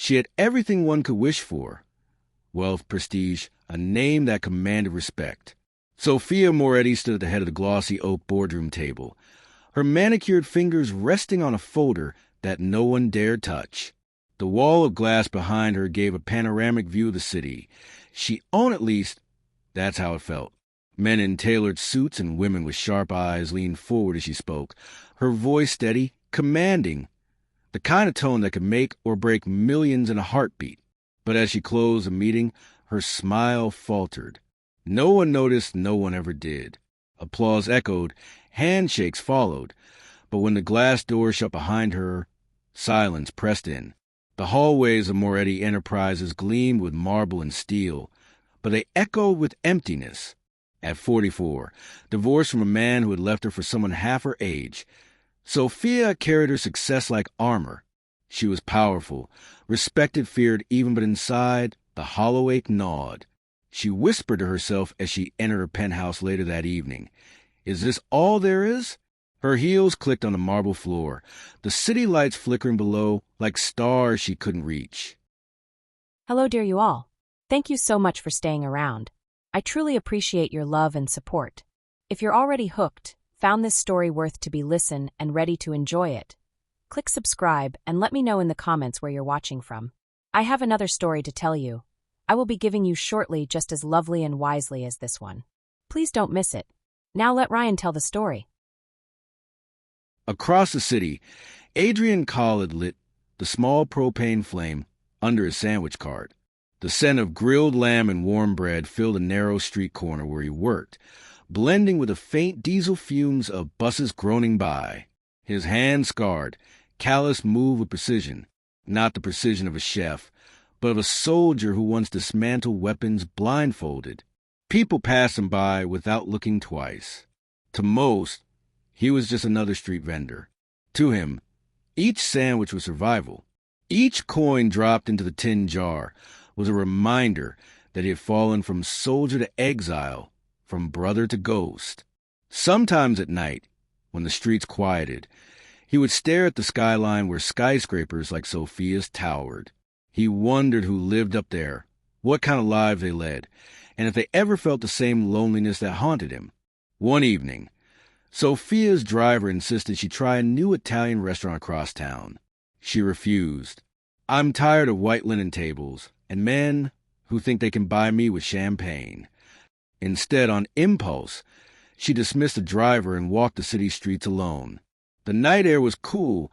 She had everything one could wish for: wealth, prestige, a name that commanded respect. Sophia Moretti stood at the head of the glossy oak boardroom table, her manicured fingers resting on a folder that no one dared touch. The wall of glass behind her gave a panoramic view of the city. She owned, at least, that's how it felt. Men in tailored suits and women with sharp eyes leaned forward as she spoke, her voice steady, commanding, the kind of tone that could make or break millions in a heartbeat. But as she closed the meeting, her smile faltered. No one noticed, no one ever did. Applause echoed, handshakes followed, but when the glass door shut behind her, silence pressed in. The hallways of Moretti Enterprises gleamed with marble and steel, but they echoed with emptiness. At 44, divorced from a man who had left her for someone half her age, Sophia carried her success like armor. She was powerful, respected, feared even, but inside, the hollow ache gnawed. She whispered to herself as she entered her penthouse later that evening, "Is this all there is?" Her heels clicked on the marble floor, the city lights flickering below like stars she couldn't reach. Hello, dear you all. Thank you so much for staying around. I truly appreciate your love and support. If you're already hooked, found this story worth to be listened and ready to enjoy it, click subscribe and let me know in the comments where you're watching from. I have another story to tell you. I will be giving you shortly, just as lovely and wisely as this one. Please don't miss it. Now let Ryan tell the story. Across the city, Adrian Khalid lit the small propane flame under his sandwich cart. The scent of grilled lamb and warm bread filled a narrow street corner where he worked, blending with the faint diesel fumes of buses groaning by. His hands scarred, callous, moved with precision, not the precision of a chef, but of a soldier who once dismantled weapons blindfolded. People passed him by without looking twice. To most, he was just another street vendor. To him, each sandwich was survival. Each coin dropped into the tin jar was a reminder that he had fallen from soldier to exile, from brother to ghost. Sometimes at night, when the streets quieted, he would stare at the skyline where skyscrapers like Sophia's towered. He wondered who lived up there, what kind of lives they led, and if they ever felt the same loneliness that haunted him. One evening, Sophia's driver insisted she try a new Italian restaurant across town. She refused. "I'm tired of white linen tables and men who think they can buy me with champagne." Instead, on impulse, she dismissed the driver and walked the city streets alone. The night air was cool,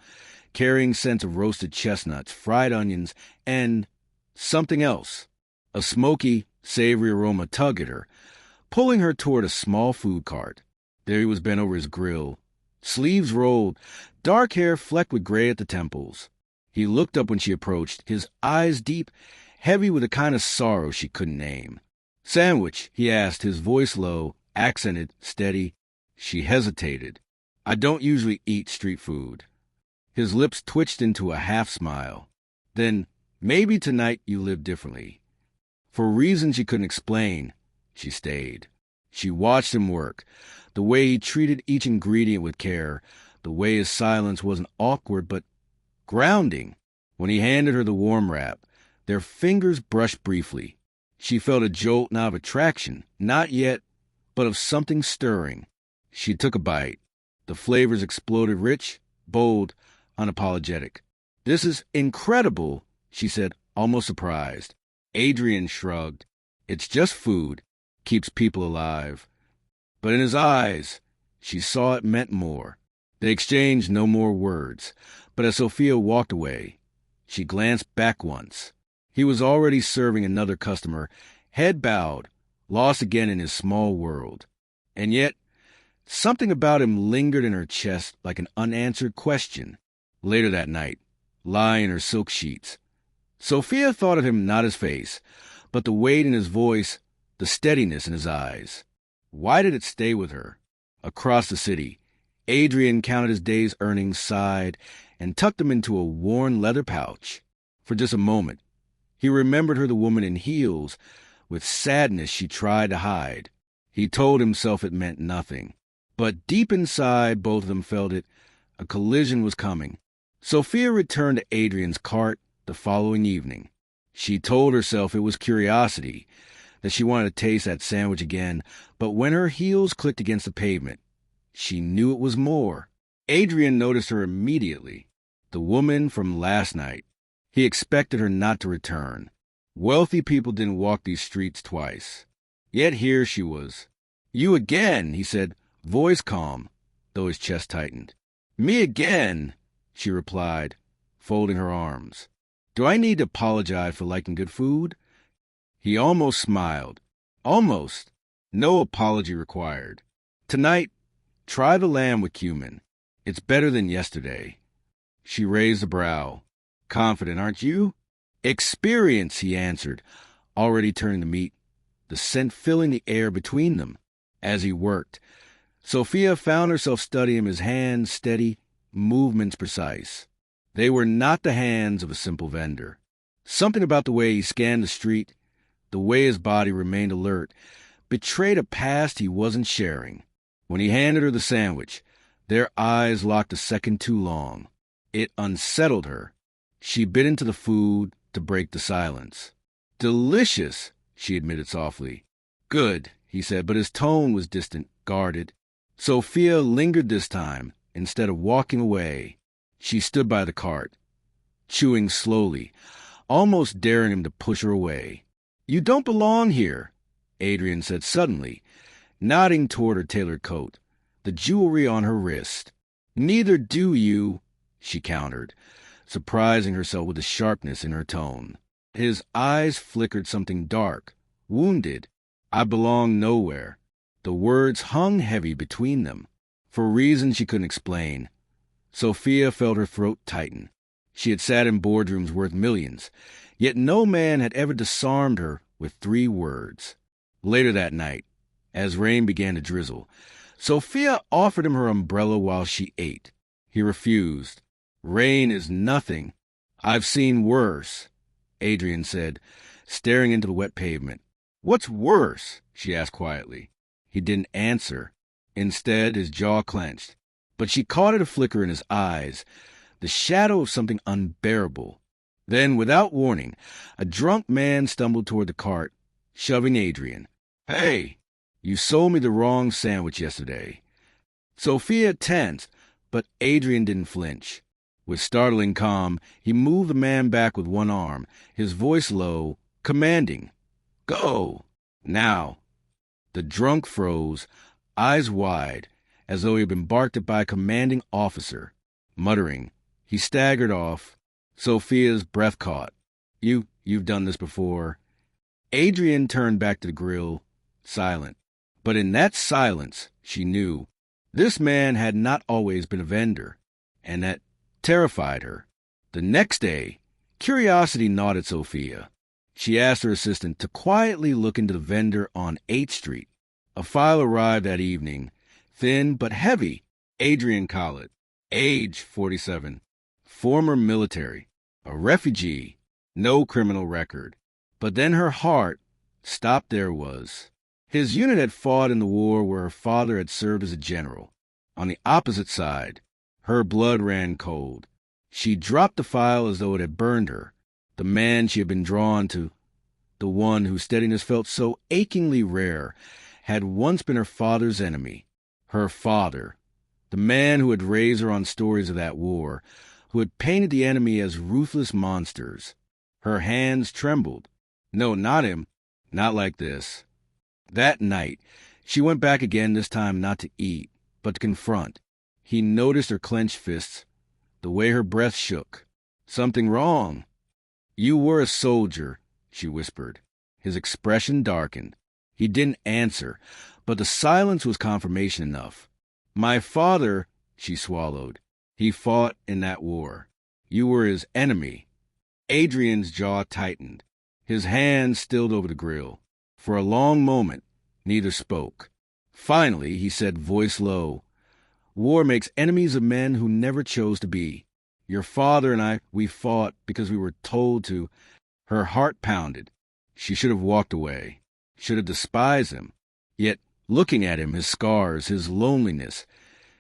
carrying scents of roasted chestnuts, fried onions, and something else. A smoky, savory aroma tugged at her, pulling her toward a small food cart. There he was bent over his grill, sleeves rolled, dark hair flecked with gray at the temples. He looked up when she approached, his eyes deep, heavy with a kind of sorrow she couldn't name. "Sandwich?" he asked, his voice low, accented, steady. She hesitated. "I don't usually eat street food." His lips twitched into a half-smile. "Then maybe tonight you live differently." For reasons she couldn't explain, she stayed. She watched him work, the way he treated each ingredient with care, the way his silence wasn't awkward but grounding. When he handed her the warm wrap, their fingers brushed briefly. She felt a jolt, not of attraction, not yet, but of something stirring. She took a bite. The flavors exploded, rich, bold, unapologetic. "This is incredible," she said, almost surprised. Adrian shrugged. "It's just food. Keeps people alive." But in his eyes, she saw it meant more. They exchanged no more words, but as Sophia walked away, she glanced back once. He was already serving another customer, head bowed, lost again in his small world. And yet, something about him lingered in her chest like an unanswered question. Later that night, lying in her silk sheets, Sophia thought of him, not his face, but the weight in his voice, the steadiness in his eyes. Why did it stay with her? Across the city, Adrian counted his day's earnings, sighed, and tucked them into a worn leather pouch. For just a moment, he remembered her, the woman in heels, with sadness she tried to hide. He told himself it meant nothing. But deep inside, both of them felt it. A collision was coming. Sophia returned to Adrian's cart, the following evening. She told herself it was curiosity, that she wanted to taste that sandwich again, but when her heels clicked against the pavement, she knew it was more. Adrian noticed her immediately, the woman from last night. He expected her not to return. Wealthy people didn't walk these streets twice. Yet here she was. "You again," he said, voice calm, though his chest tightened. "Me again," she replied, folding her arms. "Do I need to apologize for liking good food?" He almost smiled. Almost. No apology required. "Tonight, try the lamb with cumin. It's better than yesterday." She raised a brow. "Confident, aren't you?" "Experience," he answered, already turning the meat, the scent filling the air between them. As he worked, Sophia found herself studying his hands steady, movements precise. They were not the hands of a simple vendor. Something about the way he scanned the street, the way his body remained alert, betrayed a past he wasn't sharing. When he handed her the sandwich, their eyes locked a second too long. It unsettled her. She bit into the food to break the silence. "Delicious," she admitted softly. "Good," he said, but his tone was distant, guarded. Sophia lingered this time, instead of walking away. She stood by the cart, chewing slowly, almost daring him to push her away. "You don't belong here," Adrian said suddenly, nodding toward her tailored coat, the jewelry on her wrist. "Neither do you," she countered, surprising herself with the sharpness in her tone. His eyes flickered something dark, wounded. "I belong nowhere." The words hung heavy between them, for reasons she couldn't explain. Sophia felt her throat tighten. She had sat in boardrooms worth millions, yet no man had ever disarmed her with 3 words. Later that night, as rain began to drizzle, Sophia offered him her umbrella while she ate. He refused. "Rain is nothing. I've seen worse," Adrian said, staring into the wet pavement. "What's worse?" she asked quietly. He didn't answer. Instead, his jaw clenched. But she caught at a flicker in his eyes, the shadow of something unbearable. Then, without warning, a drunk man stumbled toward the cart, shoving Adrian. "Hey, you sold me the wrong sandwich yesterday." Sophia tensed, but Adrian didn't flinch. With startling calm, he moved the man back with one arm, his voice low, commanding. "Go! Now!" The drunk froze, eyes wide, as though he had been barked at by a commanding officer. Muttering, he staggered off. Sophia's breath caught. You've done this before." Adrian turned back to the grill, silent. But in that silence, she knew, this man had not always been a vendor, and that terrified her. The next day, curiosity gnawed at Sophia. She asked her assistant to quietly look into the vendor on 8th Street. A file arrived that evening, thin but heavy. Adrian Khalid, age 47, former military, a refugee, no criminal record. But then her heart stopped. There was. His unit had fought in the war where her father had served as a general. On the opposite side, her blood ran cold. She dropped the file as though it had burned her. The man she had been drawn to, the one whose steadiness felt so achingly rare, had once been her father's enemy. Her father, the man who had raised her on stories of that war, who had painted the enemy as ruthless monsters. Her hands trembled. No, not him. Not like this. That night, she went back again, this time not to eat, but to confront. He noticed her clenched fists, the way her breath shook. "Something wrong?" "You were a soldier," she whispered. His expression darkened. He didn't answer, but the silence was confirmation enough. "My father," she swallowed. "He fought in that war. You were his enemy." Adrian's jaw tightened. His hand stilled over the grill. For a long moment, neither spoke. Finally, he said, voice low, "War makes enemies of men who never chose to be. Your father and I, we fought because we were told to." Her heart pounded. She should have walked away, should have despised him. Yet, looking at him, his scars, his loneliness,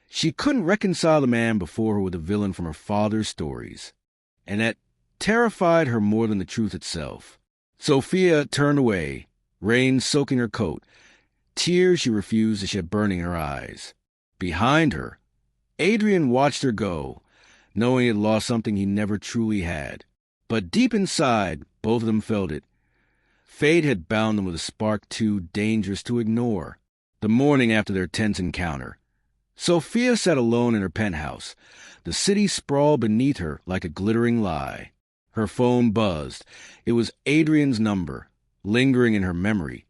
she couldn't reconcile the man before her with the villain from her father's stories. And that terrified her more than the truth itself. Sophia turned away, rain soaking her coat, tears she refused to shed burning in her eyes. Behind her, Adrian watched her go, knowing he had lost something he never truly had. But deep inside, both of them felt it. Fate had bound them with a spark too dangerous to ignore. The morning after their tense encounter, Sophia sat alone in her penthouse. The city sprawled beneath her like a glittering lie. Her phone buzzed. It was Adrian's number, lingering in her memory,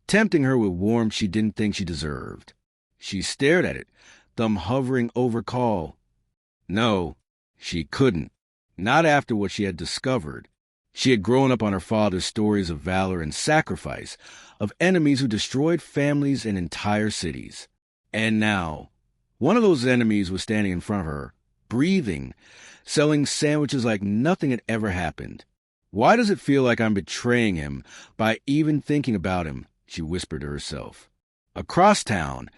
tempting her with warmth she didn't think she deserved. She stared at it, thumb hovering over call. No, she couldn't. Not after what she had discovered. She had grown up on her father's stories of valor and sacrifice, of enemies who destroyed families and entire cities. And now, one of those enemies was standing in front of her, breathing, selling sandwiches like nothing had ever happened. Why does it feel like I'm betraying him by even thinking about him? She whispered to herself. Across town,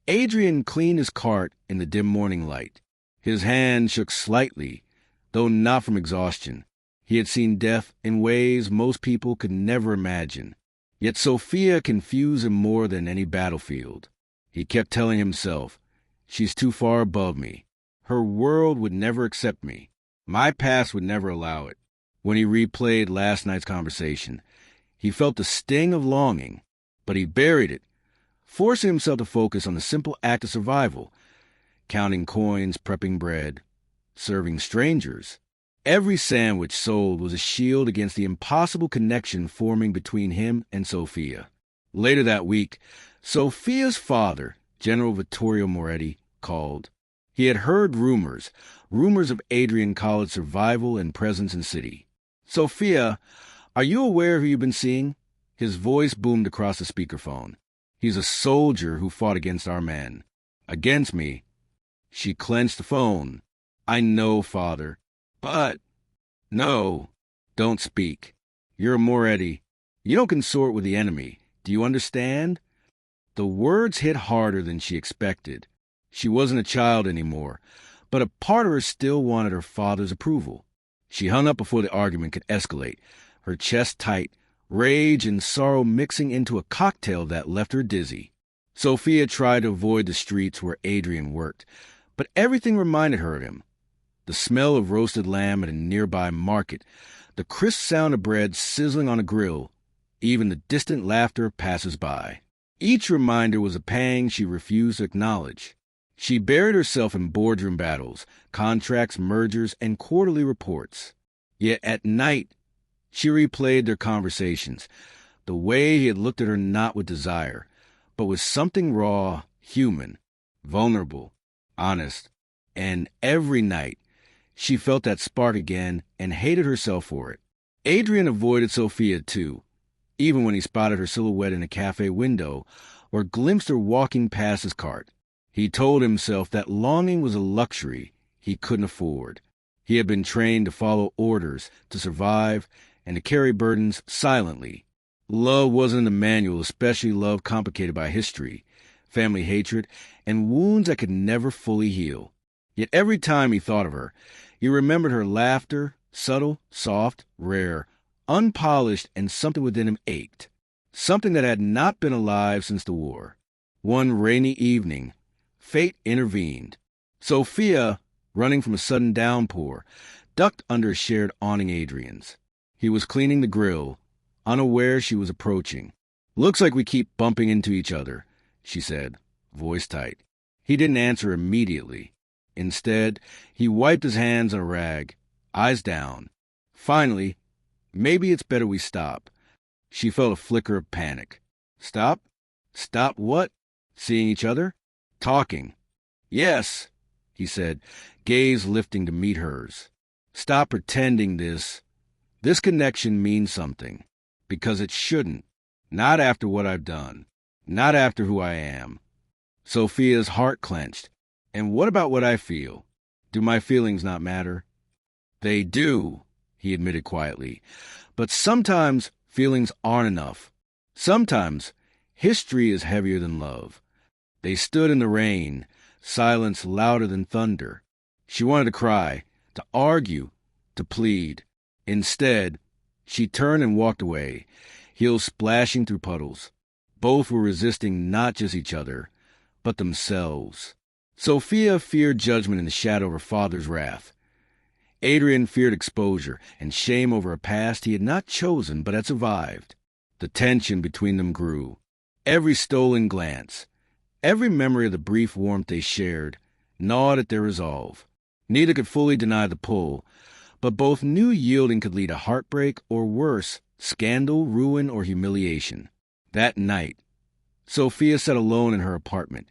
Adrian cleaned his cart in the dim morning light. His hand shook slightly, though not from exhaustion. He had seen death in ways most people could never imagine. Yet Sophia confused him more than any battlefield. He kept telling himself, she's too far above me. Her world would never accept me. My past would never allow it. When he replayed last night's conversation, he felt the sting of longing, but he buried it, forcing himself to focus on the simple act of survival, counting coins, prepping bread, serving strangers. Every sandwich sold was a shield against the impossible connection forming between him and Sophia. Later that week, Sophia's father, General Vittorio Moretti, called. He had heard rumors of Adrian Khalid's survival and presence in city. Sophia, are you aware of who you've been seeing? His voice boomed across the speakerphone. He's a soldier who fought against our men. Against me. She clenched the phone. I know, father. But, no, don't speak. You're a Moretti. You don't consort with the enemy. Do you understand? The words hit harder than she expected. She wasn't a child anymore, but a part of her still wanted her father's approval. She hung up before the argument could escalate, her chest tight, rage and sorrow mixing into a cocktail that left her dizzy. Sophia tried to avoid the streets where Adrian worked, but everything reminded her of him. The smell of roasted lamb at a nearby market, the crisp sound of bread sizzling on a grill, even the distant laughter of passers-by. Each reminder was a pang she refused to acknowledge. She buried herself in boardroom battles, contracts, mergers, and quarterly reports. Yet at night, she replayed their conversations, the way he had looked at her not with desire, but with something raw, human, vulnerable, honest. And every night, she felt that spark again and hated herself for it. Adrian avoided Sophia, too, even when he spotted her silhouette in a cafe window or glimpsed her walking past his cart. He told himself that longing was a luxury he couldn't afford. He had been trained to follow orders, to survive, and to carry burdens silently. Love wasn't in the manual, especially love complicated by history, family hatred, and wounds that could never fully heal. Yet every time he thought of her, he remembered her laughter, subtle, soft, rare, unpolished, and something within him ached. Something that had not been alive since the war. One rainy evening, fate intervened. Sophia, running from a sudden downpour, ducked under a shared awning Adrian's. He was cleaning the grill, unaware she was approaching. Looks like we keep bumping into each other, she said, voice tight. He didn't answer immediately. Instead, he wiped his hands on a rag, eyes down. Finally, maybe it's better we stop. She felt a flicker of panic. Stop? Stop what? Seeing each other? Talking. Yes, he said, gaze lifting to meet hers. Stop pretending this connection means something. Because it shouldn't. Not after what I've done. Not after who I am. Sophia's heart clenched. And what about what I feel? Do my feelings not matter? They do, he admitted quietly. But sometimes feelings aren't enough. Sometimes history is heavier than love. They stood in the rain, silence louder than thunder. She wanted to cry, to argue, to plead. Instead, she turned and walked away, heels splashing through puddles. Both were resisting not just each other, but themselves. Sophia feared judgment in the shadow of her father's wrath. Adrian feared exposure and shame over a past he had not chosen but had survived. The tension between them grew. Every stolen glance, every memory of the brief warmth they shared, gnawed at their resolve. Neither could fully deny the pull, but both knew yielding could lead to heartbreak or worse, scandal, ruin, or humiliation. That night, Sophia sat alone in her apartment,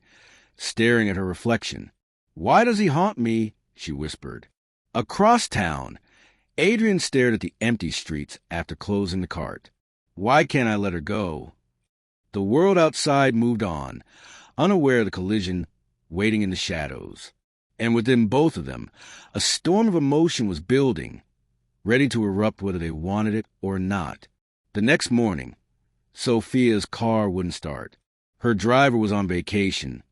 staring at her reflection. "Why does he haunt me?" she whispered. Across town, Adrian stared at the empty streets after closing the cart. Why can't I let her go? The world outside moved on, unaware of the collision waiting in the shadows. And within both of them, a storm of emotion was building, ready to erupt whether they wanted it or not. The next morning, Sophia's car wouldn't start. Her driver was on vacation,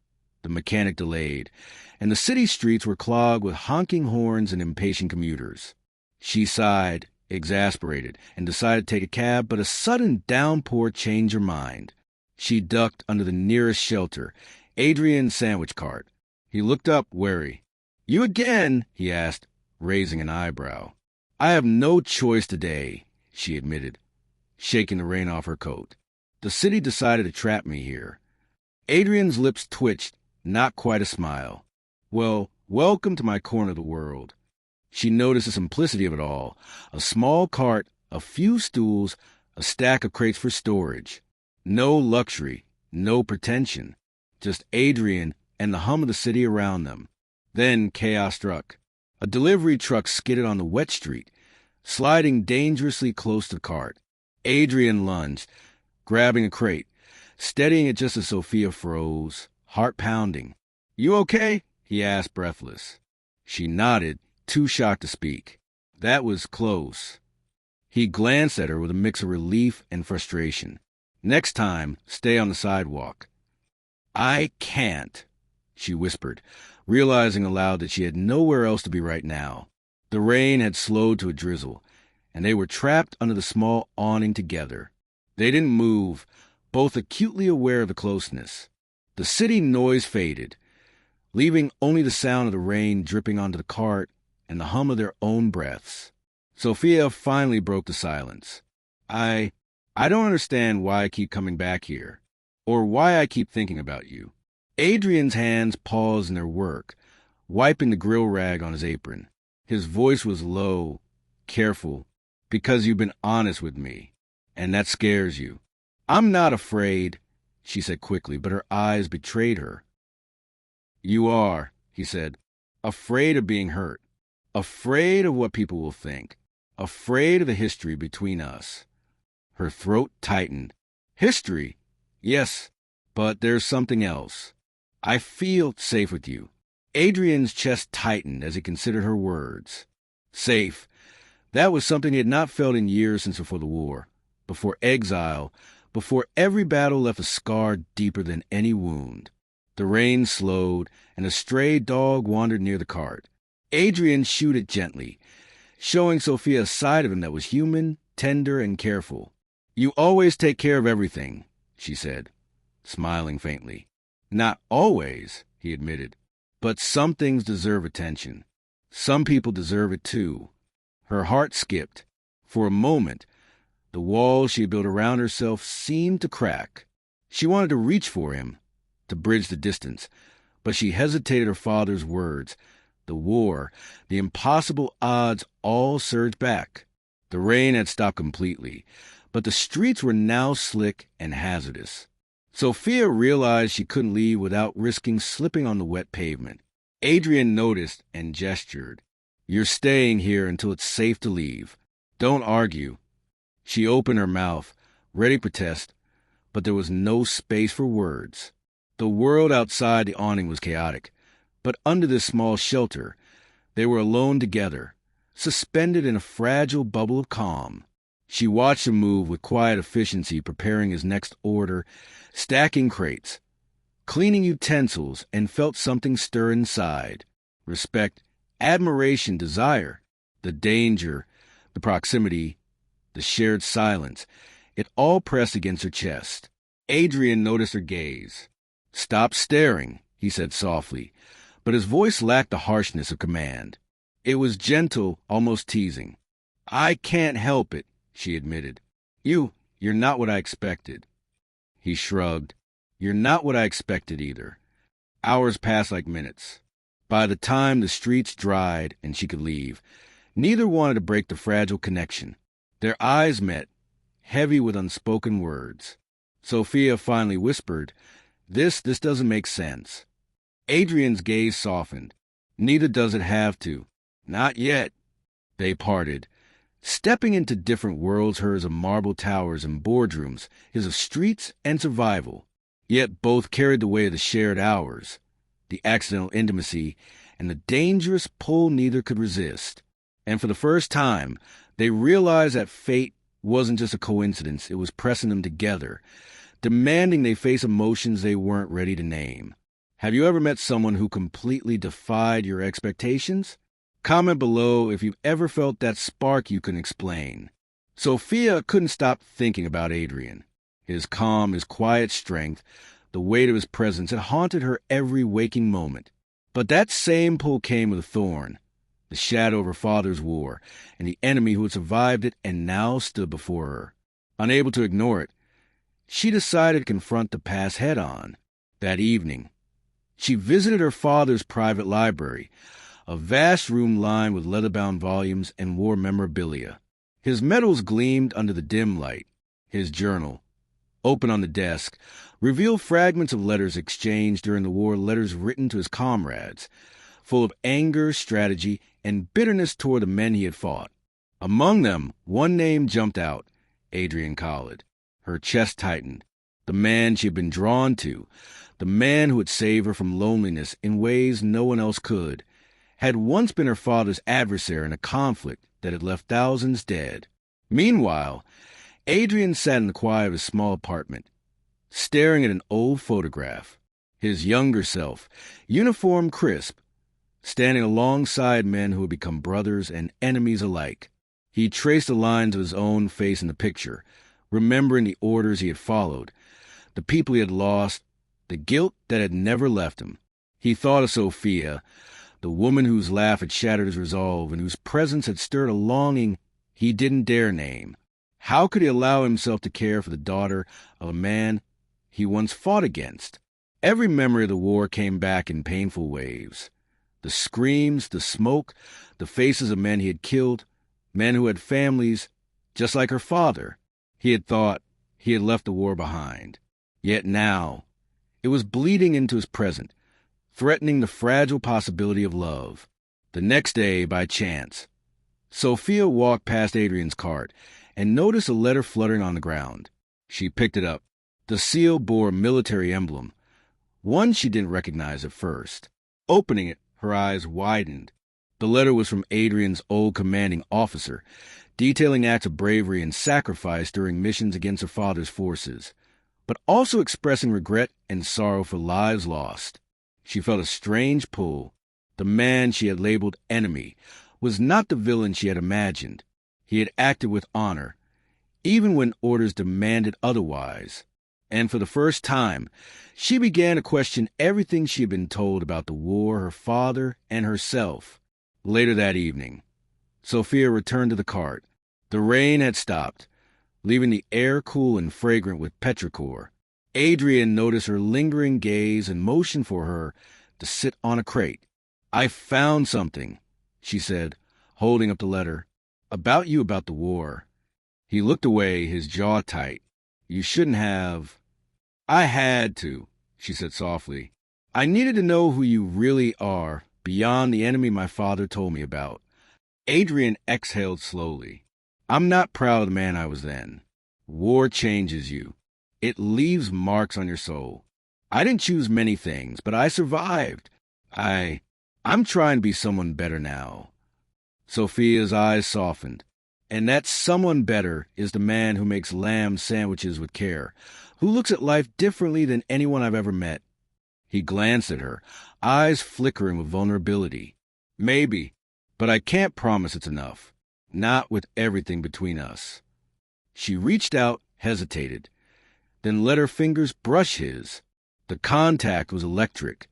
the mechanic delayed, and the city streets were clogged with honking horns and impatient commuters. She sighed, exasperated, and decided to take a cab, but a sudden downpour changed her mind. She ducked under the nearest shelter, Adrian's sandwich cart. He looked up, wary. "You again?" he asked, raising an eyebrow. "I have no choice today," she admitted, shaking the rain off her coat. "The city decided to trap me here." Adrian's lips twitched, not quite a smile. "Well, welcome to my corner of the world." She noticed the simplicity of it all. A small cart, a few stools, a stack of crates for storage. No luxury, no pretension. Just Adrian and the hum of the city around them. Then chaos struck. A delivery truck skidded on the wet street, sliding dangerously close to the cart. Adrian lunged, grabbing a crate, steadying it just as Sophia froze, heart pounding. "You okay?" he asked, breathless. She nodded, too shocked to speak. That was close. He glanced at her with a mix of relief and frustration. "Next time, stay on the sidewalk." "I can't," she whispered, realizing aloud that she had nowhere else to be right now. The rain had slowed to a drizzle, and they were trapped under the small awning together. They didn't move, both acutely aware of the closeness. The city noise faded, leaving only the sound of the rain dripping onto the cart and the hum of their own breaths. Sophia finally broke the silence. I don't understand why I keep coming back here, or why I keep thinking about you." Adrian's hands paused in their work, wiping the grill rag on his apron. His voice was low, careful, "Because you've been honest with me, and that scares you." "I'm not afraid," she said quickly, but her eyes betrayed her. "You are," he said, "afraid of being hurt, afraid of what people will think, afraid of the history between us." Her throat tightened. "History? Yes, but there's something else. I feel safe with you." Adrian's chest tightened as he considered her words. Safe. That was something he had not felt in years since before the war, before exile, before every battle left a scar deeper than any wound. The rain slowed, and a stray dog wandered near the cart. Adrian shooed it gently, showing Sophia a side of him that was human, tender, and careful. "You always take care of everything," she said, smiling faintly. "Not always," he admitted, "but some things deserve attention. Some people deserve it too." Her heart skipped. For a moment, the walls she had built around herself seemed to crack. She wanted to reach for him, to bridge the distance, but she hesitated. Her father's words, the war, the impossible odds all surged back. The rain had stopped completely, but the streets were now slick and hazardous. Sophia realized she couldn't leave without risking slipping on the wet pavement. Adrian noticed and gestured. "You're staying here until it's safe to leave. Don't argue." She opened her mouth, ready to protest, but there was no space for words. The world outside the awning was chaotic, but under this small shelter, they were alone together, suspended in a fragile bubble of calm. She watched him move with quiet efficiency, preparing his next order, stacking crates, cleaning utensils, and felt something stir inside. Respect, admiration, desire. The danger, The proximity, the shared silence, it all pressed against her chest. Adrian noticed her gaze. "Stop staring," he said softly, but his voice lacked the harshness of command. It was gentle, almost teasing. "I can't help it," she admitted. You're not what I expected." He shrugged. "You're not what I expected either." Hours passed like minutes. By the time the streets dried and she could leave, neither wanted to break the fragile connection. Their eyes met, heavy with unspoken words. Sophia finally whispered, This doesn't make sense." Adrian's gaze softened. "Neither does it have to. Not yet." They parted. Stepping into different worlds, hers of marble towers and boardrooms, his of streets and survival. Yet both carried the weight of the shared hours, the accidental intimacy, and the dangerous pull neither could resist. And for the first time, they realized that fate wasn't just a coincidence, it was pressing them together, demanding they face emotions they weren't ready to name. Have you ever met someone who completely defied your expectations? Comment below if you've ever felt that spark you couldn't explain. Sophia couldn't stop thinking about Adrian. His calm, his quiet strength, the weight of his presence had haunted her every waking moment. But that same pull came with a thorn, the shadow of her father's war, and the enemy who had survived it and now stood before her. Unable to ignore it, she decided to confront the past head-on. That evening, she visited her father's private library, a vast room lined with leather-bound volumes and war memorabilia. His medals gleamed under the dim light. His journal, open on the desk, revealed fragments of letters exchanged during the war, letters written to his comrades, full of anger, strategy, and bitterness toward the men he had fought. Among them, one name jumped out, Adrian Khalid. Her chest tightened. The man she had been drawn to, the man who would save her from loneliness in ways no one else could, had once been her father's adversary in a conflict that had left thousands dead. Meanwhile, Adrian sat in the quiet of his small apartment, staring at an old photograph. His younger self, uniform crisp, standing alongside men who had become brothers and enemies alike. He traced the lines of his own face in the picture, remembering the orders he had followed, the people he had lost, the guilt that had never left him. He thought of Sophia, the woman whose laugh had shattered his resolve and whose presence had stirred a longing he didn't dare name. How could he allow himself to care for the daughter of a man he once fought against? Every memory of the war came back in painful waves. The screams, the smoke, the faces of men he had killed, men who had families, just like her father. He had thought he had left the war behind. Yet now, it was bleeding into his present, threatening the fragile possibility of love. The next day, by chance, Sophia walked past Adrian's cart and noticed a letter fluttering on the ground. She picked it up. The seal bore a military emblem, one she didn't recognize at first. Opening it, her eyes widened. The letter was from Adrian's old commanding officer, detailing acts of bravery and sacrifice during missions against her father's forces, but also expressing regret and sorrow for lives lost. She felt a strange pull. The man she had labeled enemy was not the villain she had imagined. He had acted with honor, even when orders demanded otherwise. And for the first time, she began to question everything she had been told about the war, her father, and herself. Later that evening, Sophia returned to the cart. The rain had stopped, leaving the air cool and fragrant with petrichor. Adrian noticed her lingering gaze and motioned for her to sit on a crate. "I found something," she said, holding up the letter. "About the war." He looked away, his jaw tight. "You shouldn't have." "I had to," she said softly. "I needed to know who you really are, beyond the enemy my father told me about." Adrian exhaled slowly. "I'm not proud of the man I was then. War changes you. It leaves marks on your soul. I didn't choose many things, but I survived. I'm trying to be someone better now." Sophia's eyes softened. "And that someone better is the man who makes lamb sandwiches with care, who looks at life differently than anyone I've ever met." He glanced at her, eyes flickering with vulnerability. "Maybe, but I can't promise it's enough. Not with everything between us. She reached out, hesitated, then let her fingers brush his. The contact was electric,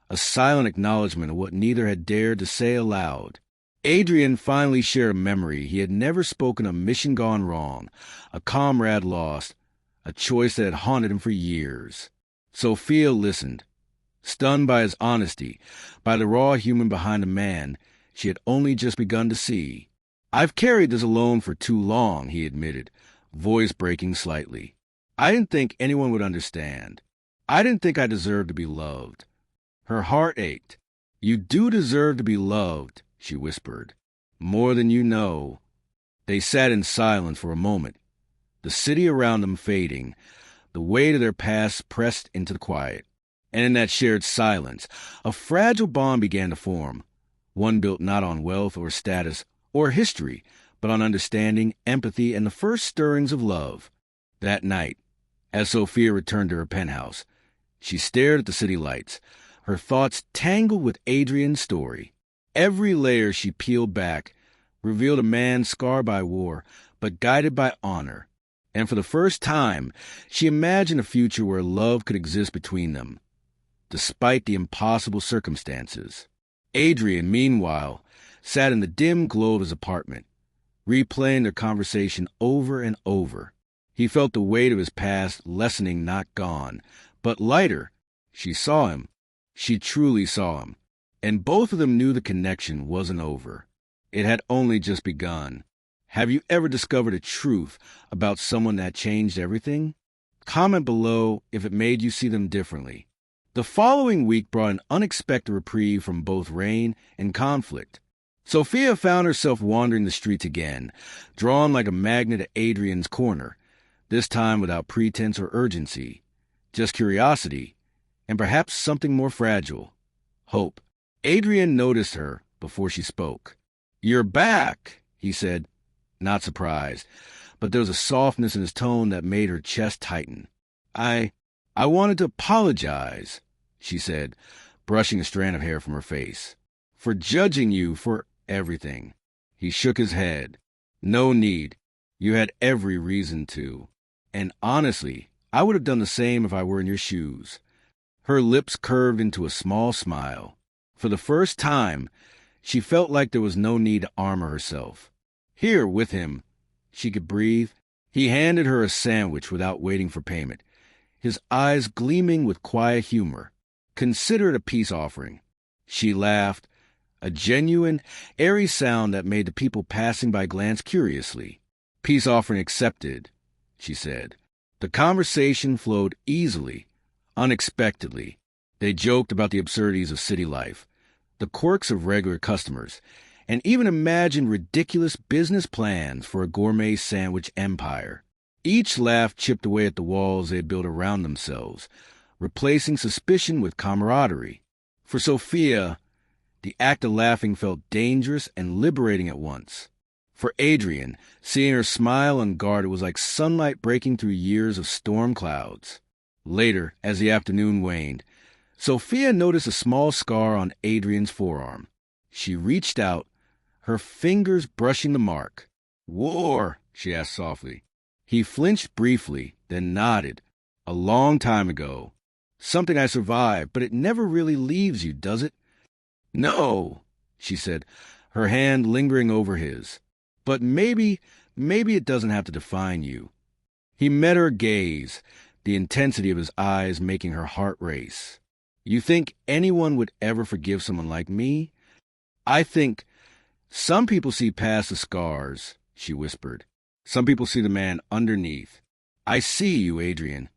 a silent acknowledgement of what neither had dared to say aloud. Adrian finally shared a memory. He had never spoken a mission gone wrong, a comrade lost, a choice that had haunted him for years. Sophia listened, stunned by his honesty, by the raw human behind a man she had only just begun to see. "I've carried this alone for too long," he admitted, voice breaking slightly. "I didn't think anyone would understand. I didn't think I deserved to be loved." Her heart ached. "You do deserve to be loved," she whispered. "More than you know." They sat in silence for a moment, the city around them fading, the weight of their past pressed into the quiet. And in that shared silence, a fragile bond began to form, one built not on wealth or status or history, but on understanding, empathy, and the first stirrings of love. That night, as Sophia returned to her penthouse, she stared at the city lights, her thoughts tangled with Adrian's story. Every layer she peeled back revealed a man scarred by war, but guided by honor. And for the first time, she imagined a future where love could exist between them, despite the impossible circumstances. Adrian, meanwhile, sat in the dim glow of his apartment, replaying their conversation over and over. He felt the weight of his past lessening, not gone, but lighter. She saw him. She truly saw him. And both of them knew the connection wasn't over. It had only just begun. Have you ever discovered a truth about someone that changed everything? Comment below if it made you see them differently. The following week brought an unexpected reprieve from both rain and conflict. Sophia found herself wandering the streets again, drawn like a magnet at Adrian's corner, this time without pretense or urgency, just curiosity, and perhaps something more fragile, hope. Adrian noticed her before she spoke. "You're back," he said, not surprised, but there was a softness in his tone that made her chest tighten. I wanted to apologize," she said, brushing a strand of hair from her face, "for judging you for everything." He shook his head. "No need. You had every reason to. And honestly, I would have done the same if I were in your shoes." Her lips curved into a small smile. For the first time, she felt like there was no need to armor herself. Here, with him, she could breathe. He handed her a sandwich without waiting for payment, his eyes gleaming with quiet humor. "Consider it a peace offering." She laughed, a genuine, airy sound that made the people passing by glance curiously. "Peace offering accepted," she said. The conversation flowed easily, unexpectedly. They joked about the absurdities of city life, the quirks of regular customers, and even imagined ridiculous business plans for a gourmet sandwich empire. Each laugh chipped away at the walls they had built around themselves, replacing suspicion with camaraderie. For Sophia, the act of laughing felt dangerous and liberating at once. For Adrian, seeing her smile unguarded was like sunlight breaking through years of storm clouds. Later, as the afternoon waned, Sophia noticed a small scar on Adrian's forearm. She reached out, her fingers brushing the mark. "War?" she asked softly. He flinched briefly, then nodded. "A long time ago. Something I survived, but it never really leaves you, does it?" "No," she said, her hand lingering over his. "But maybe it doesn't have to define you." He met her gaze, the intensity of his eyes making her heart race. "You think anyone would ever forgive someone like me?" "I think some people see past the scars," she whispered. "Some people see the man underneath." "I see you, Adrian."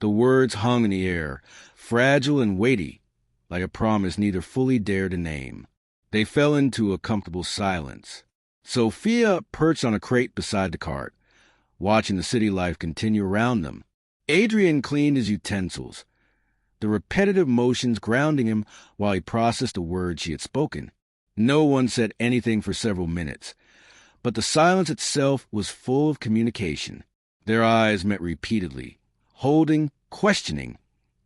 The words hung in the air, fragile and weighty, like a promise neither fully dared to name. They fell into a comfortable silence. Sophia perched on a crate beside the cart, watching the city life continue around them. Adrian cleaned his utensils, the repetitive motions grounding him while he processed the words she had spoken. No one said anything for several minutes, but the silence itself was full of communication. Their eyes met repeatedly, holding, questioning,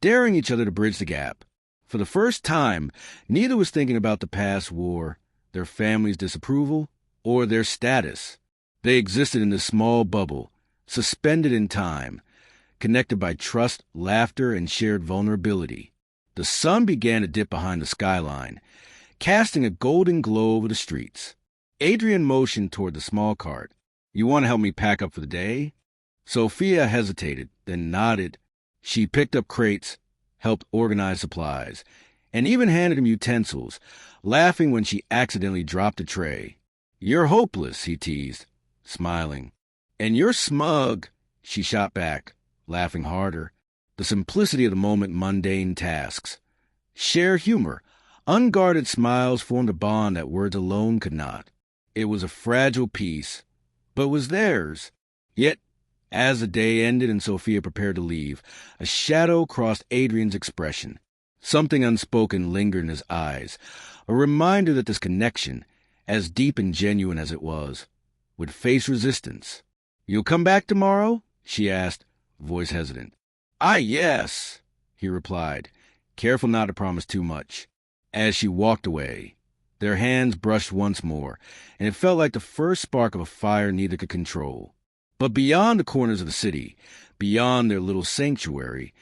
daring each other to bridge the gap. For the first time, neither was thinking about the past war, their family's disapproval, or their status. They existed in this small bubble, suspended in time, connected by trust, laughter, and shared vulnerability. The sun began to dip behind the skyline, casting a golden glow over the streets. Adrian motioned toward the small cart. "You want to help me pack up for the day?" Sophia hesitated, then nodded. She picked up crates, helped organize supplies, and even handed him utensils, laughing when she accidentally dropped a tray. "You're hopeless," he teased, smiling. "And you're smug," she shot back, laughing harder. The simplicity of the moment, mundane tasks. Share humor. Unguarded smiles formed a bond that words alone could not. It was a fragile piece, but was theirs. Yet, as the day ended and Sophia prepared to leave, a shadow crossed Adrian's expression. Something unspoken lingered in his eyes, a reminder that this connection, as deep and genuine as it was, would face resistance. "You'll come back tomorrow?" she asked, voice hesitant. Yes," he replied, careful not to promise too much. As she walked away, their hands brushed once more, and it felt like the first spark of a fire neither could control. But beyond the corners of the city, beyond their little sanctuary,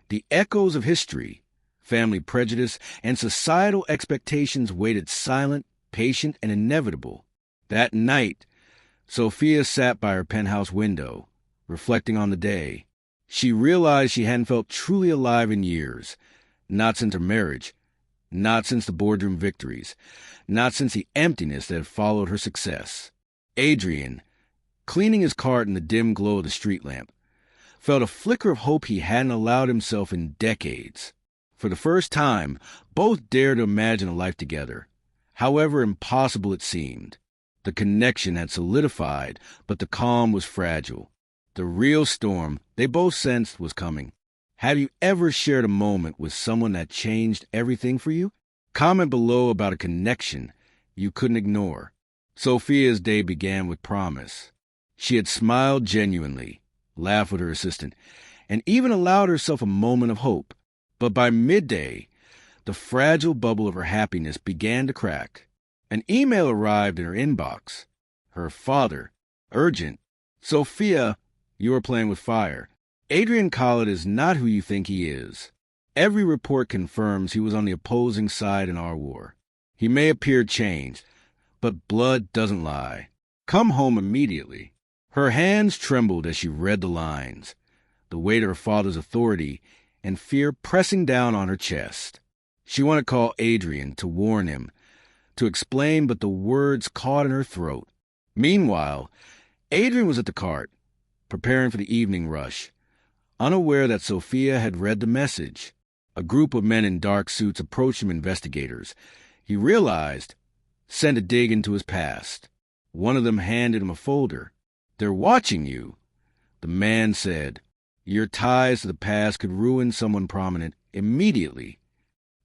the echoes of history, family prejudice, and societal expectations waited silent, patient, and inevitable. That night, Sophia sat by her penthouse window, reflecting on the day. She realized she hadn't felt truly alive in years, not since her marriage, not since the boardroom victories, not since the emptiness that had followed her success. Adrian, cleaning his cart in the dim glow of the street lamp, felt a flicker of hope he hadn't allowed himself in decades. For the first time, both dared to imagine a life together, however impossible it seemed. The connection had solidified, but the calm was fragile. The real storm, they both sensed, was coming. Have you ever shared a moment with someone that changed everything for you? Comment below about a connection you couldn't ignore. Sophia's day began with promise. She had smiled genuinely, laughed with her assistant, and even allowed herself a moment of hope. But by midday, the fragile bubble of her happiness began to crack. An email arrived in her inbox. Her father, urgent. "Sophia, you are playing with fire. Adrian Khalid is not who you think he is. Every report confirms he was on the opposing side in our war. He may appear changed, but blood doesn't lie. Come home immediately." Her hands trembled as she read the lines, the weight of her father's authority and fear pressing down on her chest. She wanted to call Adrian to warn him, to explain, but the words caught in her throat. Meanwhile, Adrian was at the cart, preparing for the evening rush, unaware that Sophia had read the message. A group of men in dark suits approached him, investigators. He realized, sent a dig into his past. One of them handed him a folder. "They're watching you," the man said. "Your ties to the past could ruin someone prominent immediately."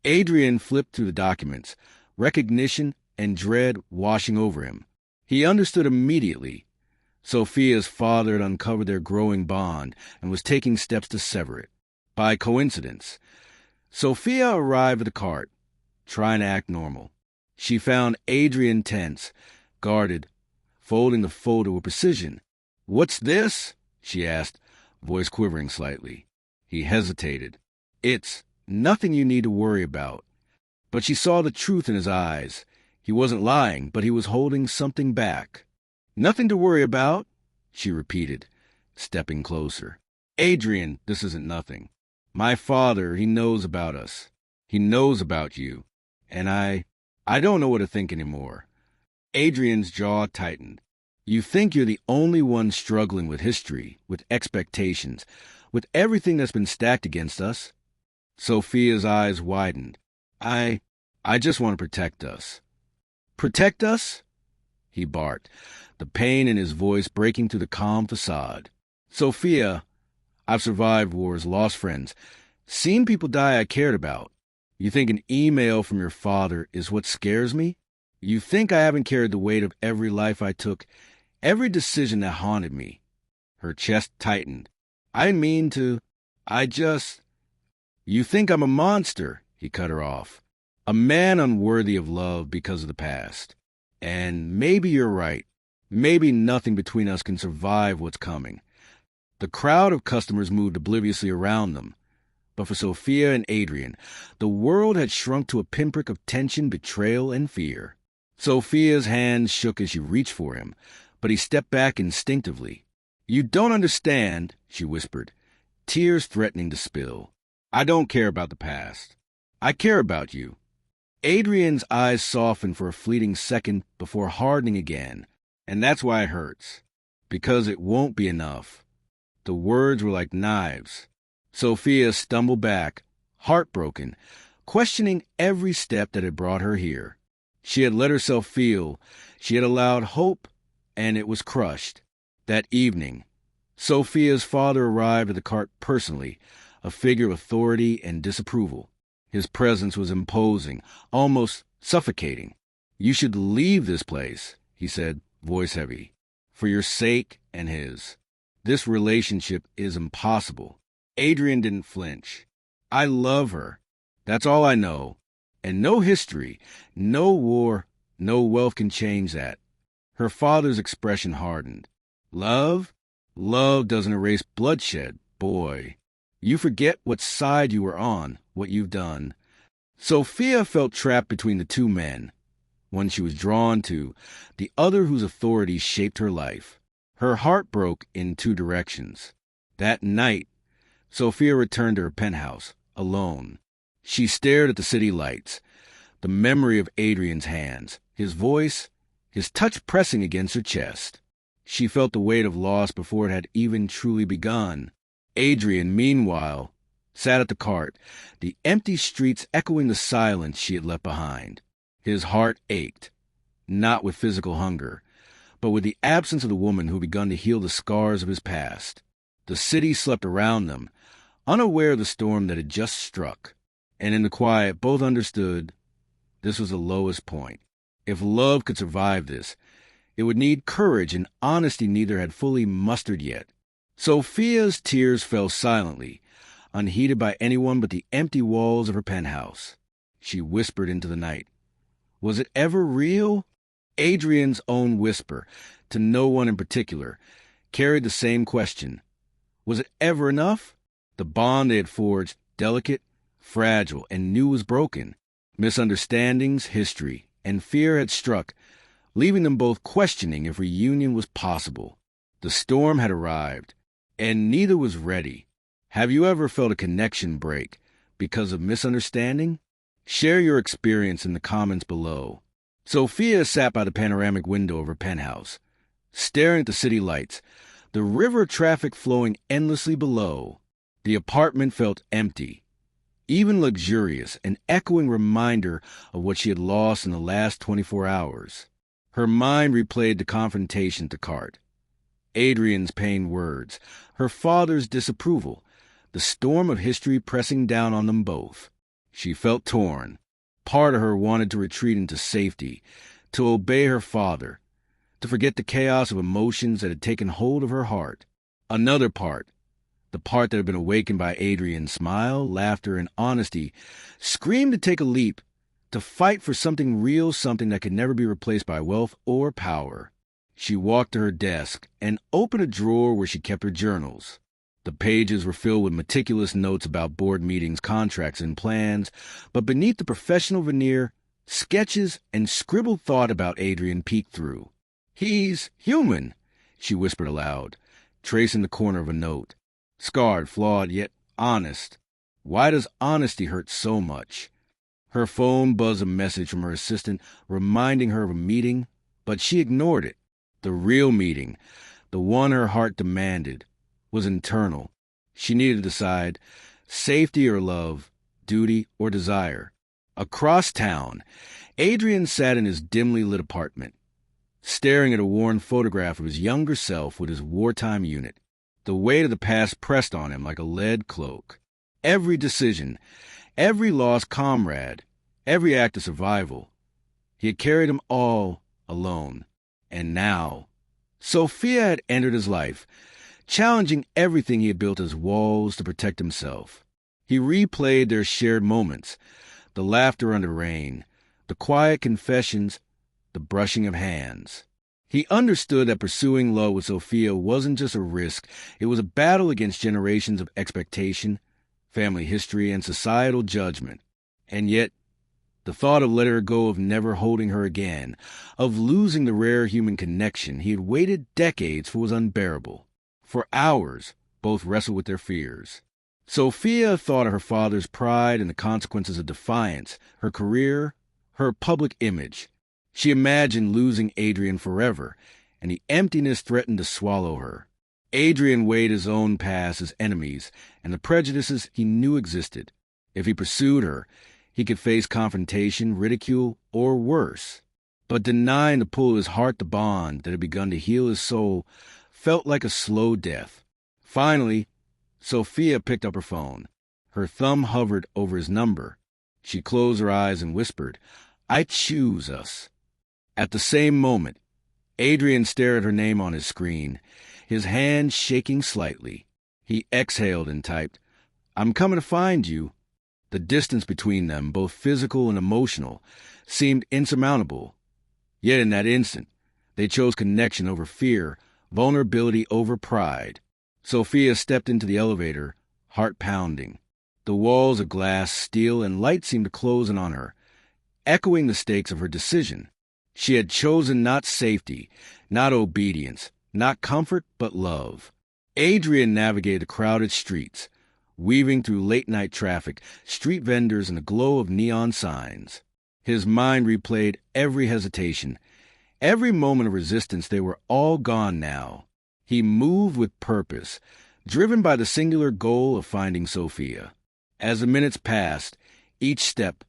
Adrian flipped through the documents, recognition and dread washing over him. He understood immediately. Sophia's father had uncovered their growing bond and was taking steps to sever it. By coincidence, Sophia arrived at the cart, trying to act normal. She found Adrian tense, guarded, folding the folder with precision. "What's this?" she asked, voice quivering slightly. He hesitated. "It's nothing you need to worry about." But she saw the truth in his eyes. He wasn't lying, but he was holding something back. "Nothing to worry about," she repeated, stepping closer. "Adrian, this isn't nothing. My father, he knows about us. He knows about you. And I don't know what to think anymore." Adrian's jaw tightened. "You think you're the only one struggling with history, with expectations, with everything that's been stacked against us?" Sophia's eyes widened. I just want to protect us." "Protect us?" he barked, the pain in his voice breaking through the calm facade. "Sophia, I've survived wars, lost friends, seen people die I cared about. You think an email from your father is what scares me? You think I haven't carried the weight of every life I took, every decision that haunted me?" Her chest tightened. "I didn't mean to. You think I'm a monster," he cut her off. "A man unworthy of love because of the past." And maybe you're right. Maybe nothing between us can survive what's coming. The crowd of customers moved obliviously around them. But for Sophia and Adrian, the world had shrunk to a pinprick of tension, betrayal, and fear. Sophia's hands shook as she reached for him, but he stepped back instinctively. "You don't understand," she whispered, tears threatening to spill. "I don't care about the past. I care about you." Adrian's eyes softened for a fleeting second before hardening again. "And that's why it hurts. Because it won't be enough." The words were like knives. Sophia stumbled back, heartbroken, questioning every step that had brought her here. She had let herself feel, she had allowed hope, and it was crushed. That evening, Sophia's father arrived at the cart personally, a figure of authority and disapproval. His presence was imposing, almost suffocating. "You should leave this place," he said, voice heavy, "for your sake and his. This relationship is impossible." Adrian didn't flinch. "I love her. That's all I know. And no history, no war, no wealth can change that." Her father's expression hardened. "Love? Love doesn't erase bloodshed, boy. You forget what side you were on, what you've done." Sophia felt trapped between the two men, one she was drawn to, the other whose authority shaped her life. Her heart broke in two directions. That night, Sophia returned to her penthouse, alone. She stared at the city lights, the memory of Adrian's hands, his voice, his touch pressing against her chest. She felt the weight of loss before it had even truly begun. Adrian, meanwhile, sat at the cart, the empty streets echoing the silence she had left behind. His heart ached, not with physical hunger, but with the absence of the woman who had begun to heal the scars of his past. The city slept around them, unaware of the storm that had just struck. And in the quiet, both understood this was the lowest point. If love could survive this, it would need courage and honesty neither had fully mustered yet. Sophia's tears fell silently, unheeded by anyone but the empty walls of her penthouse. She whispered into the night, "Was it ever real?" Adrian's own whisper, to no one in particular, carried the same question. Was it ever enough? The bond they had forged, delicate, fragile, and knew was broken. Misunderstandings, history, and fear had struck, leaving them both questioning if reunion was possible. The storm had arrived, and neither was ready. Have you ever felt a connection break because of misunderstanding? Share your experience in the comments below. Sophia sat by the panoramic window of her penthouse, staring at the city lights, the river traffic flowing endlessly below. The apartment felt empty, even luxurious, an echoing reminder of what she had lost in the last 24 hours. Her mind replayed the confrontation at the cart, Adrian's pained words, her father's disapproval, the storm of history pressing down on them both. She felt torn. Part of her wanted to retreat into safety, to obey her father, to forget the chaos of emotions that had taken hold of her heart. Another part, the part that had been awakened by Adrian's smile, laughter, and honesty, screamed to take a leap, to fight for something real, something that could never be replaced by wealth or power. She walked to her desk and opened a drawer where she kept her journals. The pages were filled with meticulous notes about board meetings, contracts, and plans, but beneath the professional veneer, sketches and scribbled thought about Adrian peeked through. "He's human," she whispered aloud, tracing the corner of a note. "Scarred, flawed, yet honest. Why does honesty hurt so much?" Her phone buzzed a message from her assistant reminding her of a meeting, but she ignored it. The real meeting, the one her heart demanded, was internal. She needed to decide safety or love, duty or desire. Across town, Adrian sat in his dimly lit apartment, staring at a worn photograph of his younger self with his wartime unit. The weight of the past pressed on him like a lead cloak. Every decision, every lost comrade, every act of survival, he had carried them all alone. And now, Sophia had entered his life, challenging everything he had built as walls to protect himself. He replayed their shared moments, the laughter under rain, the quiet confessions, the brushing of hands. He understood that pursuing love with Sophia wasn't just a risk, it was a battle against generations of expectation, family history, and societal judgment. And yet, the thought of letting her go, of never holding her again, of losing the rare human connection he had waited decades for, was unbearable. For hours, both wrestled with their fears. Sophia thought of her father's pride and the consequences of defiance, her career, her public image. She imagined losing Adrian forever, and the emptiness threatened to swallow her. Adrian weighed his own past as enemies and the prejudices he knew existed. If he pursued her, he could face confrontation, ridicule, or worse. But denying to pull his heart the bond that had begun to heal his soul felt like a slow death. Finally, Sophia picked up her phone. Her thumb hovered over his number. She closed her eyes and whispered, "I choose us." At the same moment, Adrian stared at her name on his screen, his hand shaking slightly. He exhaled and typed, "I'm coming to find you." The distance between them, both physical and emotional, seemed insurmountable. Yet in that instant, they chose connection over fear, vulnerability over pride. Sophia stepped into the elevator, heart pounding. The walls of glass, steel, and light seemed to close in on her, echoing the stakes of her decision. She had chosen not safety, not obedience, not comfort, but love. Adrian navigated the crowded streets, weaving through late-night traffic, street vendors, and the glow of neon signs. His mind replayed every hesitation, every moment of resistance. They were all gone now. He moved with purpose, driven by the singular goal of finding Sophia. As the minutes passed, each step,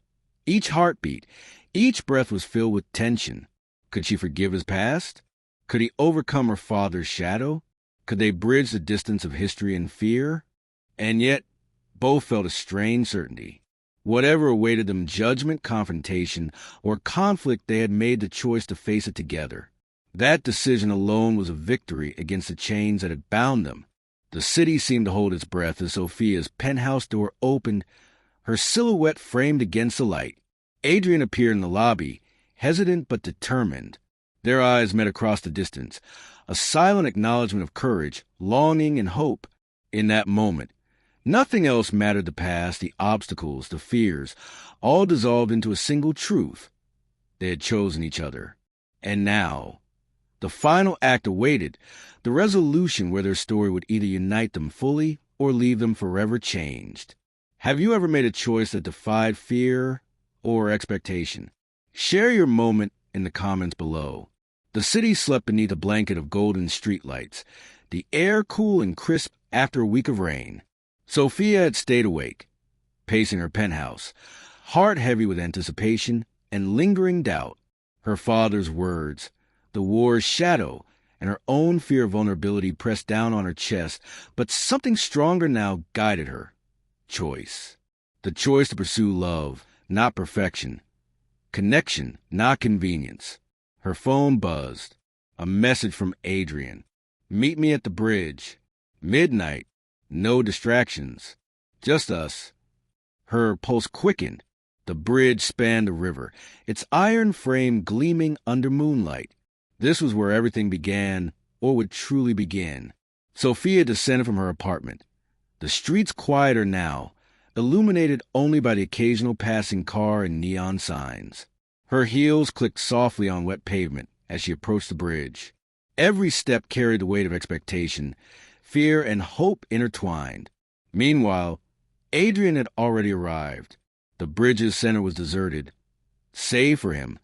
each heartbeat, each breath was filled with tension. Could she forgive his past? Could he overcome her father's shadow? Could they bridge the distance of history and fear? And yet, both felt a strange certainty. Whatever awaited them, judgment, confrontation, or conflict, they had made the choice to face it together. That decision alone was a victory against the chains that had bound them. The city seemed to hold its breath as Sophia's penthouse door opened, her silhouette framed against the light. Adrian appeared in the lobby, hesitant but determined. Their eyes met across the distance, a silent acknowledgement of courage, longing, and hope. In that moment, nothing else mattered. The past, the obstacles, the fears, all dissolved into a single truth. They had chosen each other. And now, the final act awaited, the resolution where their story would either unite them fully or leave them forever changed. Have you ever made a choice that defied fear or expectation? Share your moment in the comments below. The city slept beneath a blanket of golden streetlights, the air cool and crisp after a week of rain. Sophia had stayed awake, pacing her penthouse, heart heavy with anticipation and lingering doubt. Her father's words, the war's shadow, and her own fear of vulnerability pressed down on her chest, but something stronger now guided her. Choice. The choice to pursue love, not perfection. Connection, not convenience. Her phone buzzed. A message from Adrian. "Meet me at the bridge. Midnight. No distractions. Just us." Her pulse quickened. The bridge spanned the river, its iron frame gleaming under moonlight. This was where everything began, or would truly begin. Sophia descended from her apartment. The streets quieter now, illuminated only by the occasional passing car and neon signs. Her heels clicked softly on wet pavement as she approached the bridge. Every step carried the weight of expectation, fear and hope intertwined. Meanwhile, Adrian had already arrived. The bridge's center was deserted, save for him,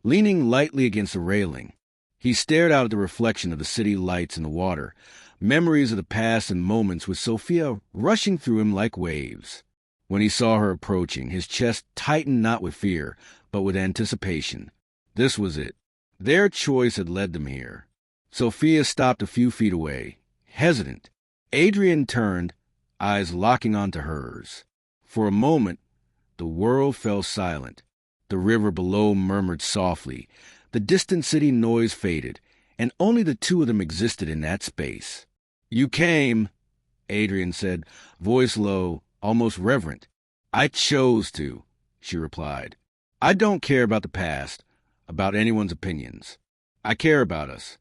leaning lightly against the railing. He stared out at the reflection of the city lights in the water, memories of the past and moments with Sophia rushing through him like waves. When he saw her approaching, his chest tightened not with fear, but with anticipation. This was it. Their choice had led them here. Sophia stopped a few feet away, hesitant. Adrian turned, eyes locking onto hers. For a moment, the world fell silent. The river below murmured softly. The distant city noise faded, and only the two of them existed in that space. "You came," Adrian said, voice low, almost reverent. "I chose to," she replied. "I don't care about the past. about anyone's opinions. I care about us."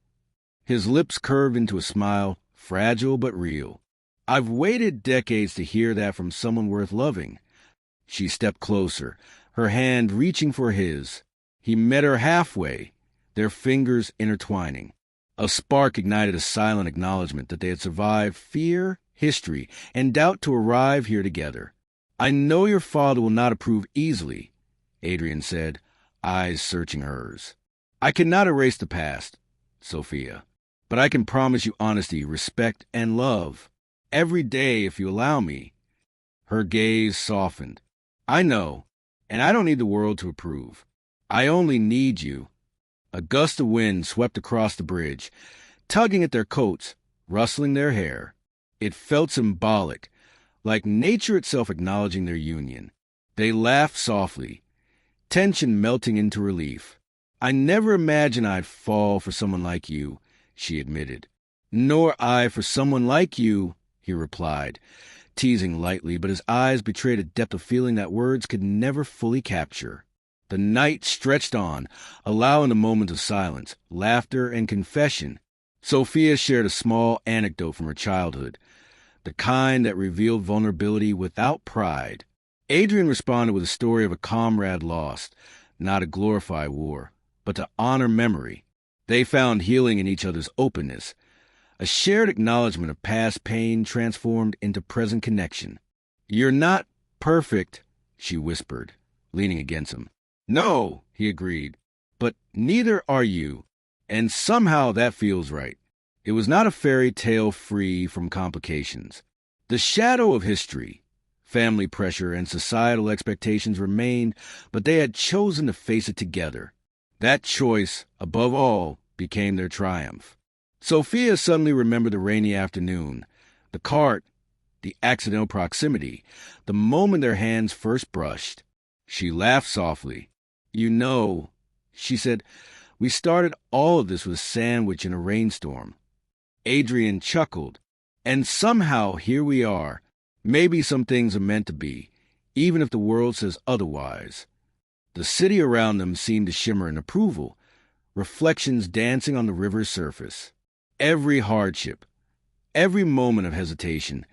His lips curved into a smile, fragile but real. "I've waited decades to hear that from someone worth loving." She stepped closer, her hand reaching for his. He met her halfway, their fingers intertwining. A spark ignited a silent acknowledgement that they had survived fear, history, and doubt to arrive here together. "I know your father will not approve easily," Adrian said, eyes searching hers. "I cannot erase the past, Sophia, but I can promise you honesty, respect, and love. Every day, if you allow me." Her gaze softened. "I know, and I don't need the world to approve. I only need you." A gust of wind swept across the bridge, tugging at their coats, rustling their hair. It felt symbolic, like nature itself acknowledging their union. They laughed softly, tension melting into relief. "I never imagined I'd fall for someone like you," she admitted. "Nor I for someone like you," he replied, teasing lightly, but his eyes betrayed a depth of feeling that words could never fully capture. The night stretched on, allowing a moment of silence, laughter, and confession. Sophia shared a small anecdote from her childhood, the kind that revealed vulnerability without pride. Adrian responded with a story of a comrade lost, not to glorify war, but to honor memory. They found healing in each other's openness, a shared acknowledgement of past pain transformed into present connection. "You're not perfect," she whispered, leaning against him. "No," he agreed, "but neither are you, and somehow that feels right." It was not a fairy tale free from complications. The shadow of history, family pressure, and societal expectations remained, but they had chosen to face it together. That choice, above all, became their triumph. Sophia suddenly remembered the rainy afternoon, the cart, the accidental proximity, the moment their hands first brushed. She laughed softly. "You know," she said, "we started all of this with a sandwich in a rainstorm." Adrian chuckled. "And somehow here we are. Maybe some things are meant to be, even if the world says otherwise." The city around them seemed to shimmer in approval, reflections dancing on the river's surface. Every hardship, every moment of hesitation,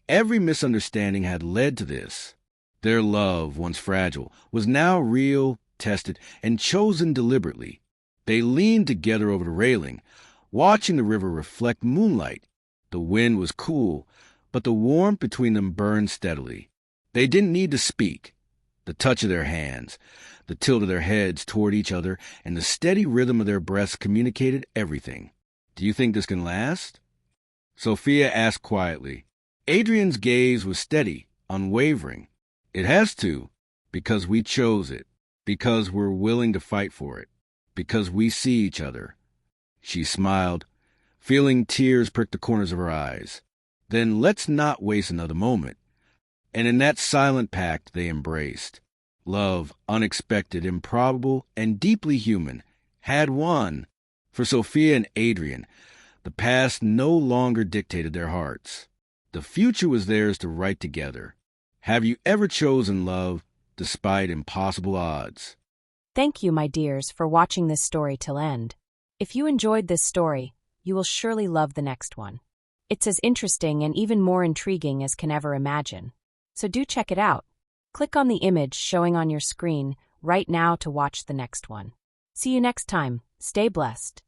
every misunderstanding had led to this. Their love, once fragile, was now real, tested, and chosen deliberately. They leaned together over the railing, watching the river reflect moonlight. The wind was cool, but the warmth between them burned steadily. They didn't need to speak. The touch of their hands, the tilt of their heads toward each other, and the steady rhythm of their breaths communicated everything. "Do you think this can last?" Sophia asked quietly. Adrian's gaze was steady, unwavering. "It has to, because we chose it, because we're willing to fight for it, because we see each other." She smiled, feeling tears prick the corners of her eyes. "Then let's not waste another moment." And in that silent pact they embraced. Love, unexpected, improbable, and deeply human, had won. For Sophia and Adrian, the past no longer dictated their hearts. The future was theirs to write together. Have you ever chosen love despite impossible odds? Thank you, my dears, for watching this story till end. If you enjoyed this story, you will surely love the next one. It's as interesting and even more intriguing as can ever imagine. So do check it out. Click on the image showing on your screen right now to watch the next one. See you next time. Stay blessed.